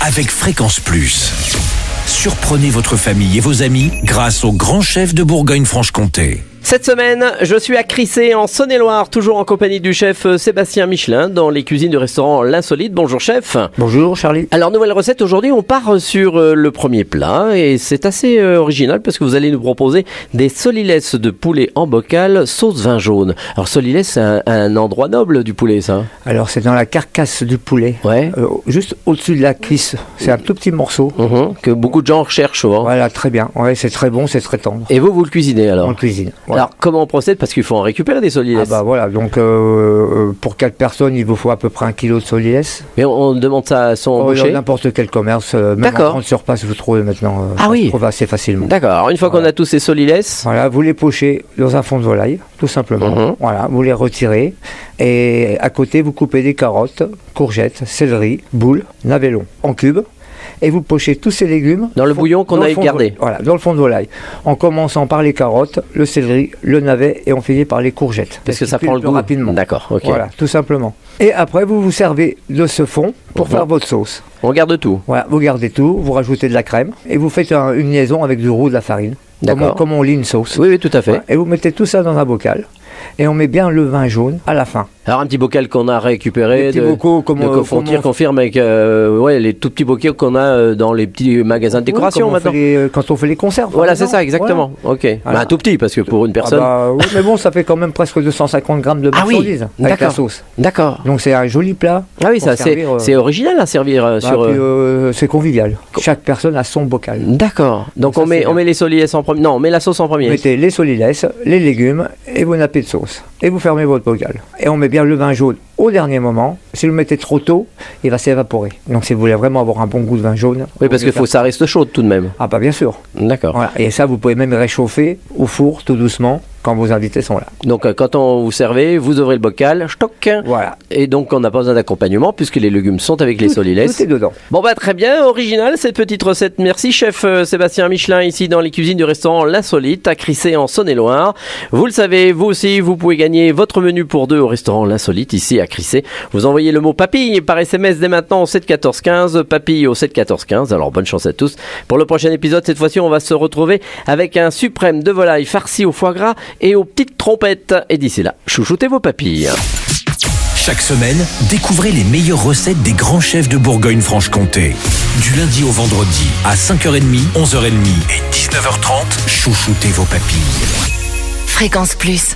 avec Fréquence Plus. Surprenez votre famille et vos amis grâce au grand chef de Bourgogne-Franche-Comté. Cette semaine, je suis à Crissé en Saône-et-Loire, toujours en compagnie du chef Sébastien Michelin dans les cuisines du restaurant L'Insolite. Bonjour chef. Bonjour Charlie. Alors nouvelle recette, aujourd'hui on part sur le premier plat et c'est assez original parce que vous allez nous proposer des solilès de poulet en bocal sauce vin jaune. Alors solilès c'est un endroit noble du poulet ça. Alors c'est dans la carcasse du poulet, Ouais. Juste au-dessus de la cuisse. C'est un tout petit morceau. Que beaucoup de gens recherchent souvent. Voilà, très bien. Ouais, c'est très bon, c'est très tendre. Et vous le cuisinez alors? On le cuisine. Voilà. Alors comment on procède? Parce qu'il faut en récupérer des solilès. Ah bah voilà, donc pour 4 personnes, il vous faut à peu près 1 kilo de solilès. Mais on demande ça à son Dans boucher? n'importe quel commerce, même en D'accord. grande surface, vous trouvez maintenant Ah oui. trouve assez facilement. D'accord, alors une fois qu'on a tous ces solilès, Voilà, vous les pochez dans un fond de volaille, tout simplement. Voilà, vous les retirez et à côté, vous coupez des carottes, courgettes, céleri, boules, navets longs en cubes. Et vous pochez tous ces légumes dans le bouillon qu'on dans a le fond gardé. Voilà, dans le fond de volaille. En commençant par les carottes, le céleri, le navet et on finit par les courgettes. Parce que ça qu'ils prend le cuisent goût. rapidement. D'accord, ok. Voilà, tout simplement. Et après, vous vous servez de ce fond pour faire votre sauce. On garde tout. Voilà, vous gardez tout, vous rajoutez de la crème et vous faites une liaison avec du roux, de la farine. D'accord. Comme on lit une sauce. Oui, tout à fait. Voilà. Et vous mettez tout ça dans un bocal. Et on met bien le vin jaune à la fin. Alors un petit bocal qu'on a récupéré Des petits bocaux comme confirme avec les tout petits bocaux qu'on a dans les petits magasins de décoration comme maintenant. quand on fait les conserves. Voilà, par c'est exemple. ça, exactement. Voilà. Ok. Voilà. Bah, un tout petit parce que pour une personne. Oui, mais bon, ça fait quand même presque 250 grammes de marchandise avec la d'accord. sauce. D'accord. Donc c'est un joli plat. Ah oui, pour ça servir, c'est original à servir sur. puis, c'est convivial. Chaque personne a son bocal. D'accord. Donc ça, on met c'est bien. les solilès en premier. Non, on met la sauce en Vous premier. mettez les solilès, les légumes et vos nappés de sauce. Et vous fermez votre bocal. Et on met bien le vin jaune au dernier moment. Si vous le mettez trop tôt, il va s'évaporer. Donc si vous voulez vraiment avoir un bon goût de vin jaune. Oui, parce qu'il faut que ça reste chaud tout de même. Ah bah bien sûr. D'accord. Voilà. Et ça, vous pouvez même réchauffer au four tout doucement quand vos invités sont là. Donc quand on vous servez, vous ouvrez le bocal, stock. Voilà. Et donc on n'a pas besoin d'accompagnement puisque les légumes sont avec les solilès. Tout est dedans. Bon bah très bien, original cette petite recette. Merci chef Sébastien Michelin ici dans les cuisines du restaurant L'Insolite à Crissé en Saône-et-Loire. Vous le savez, vous aussi vous pouvez gagner votre menu pour deux au restaurant L'Insolite ici à Crissé. Vous envoyez le mot papille par SMS dès maintenant au 7 14 15, papille au 7 14 15. Alors bonne chance à tous. Pour le prochain épisode, cette fois-ci on va se retrouver avec un suprême de volaille farci au foie gras et aux petites trompettes. Et d'ici là, chouchoutez vos papilles. Chaque semaine, découvrez les meilleures recettes des grands chefs de Bourgogne-Franche-Comté. Du lundi au vendredi, à 5h30, 11h30 et 19h30, chouchoutez vos papilles. Fréquence Plus.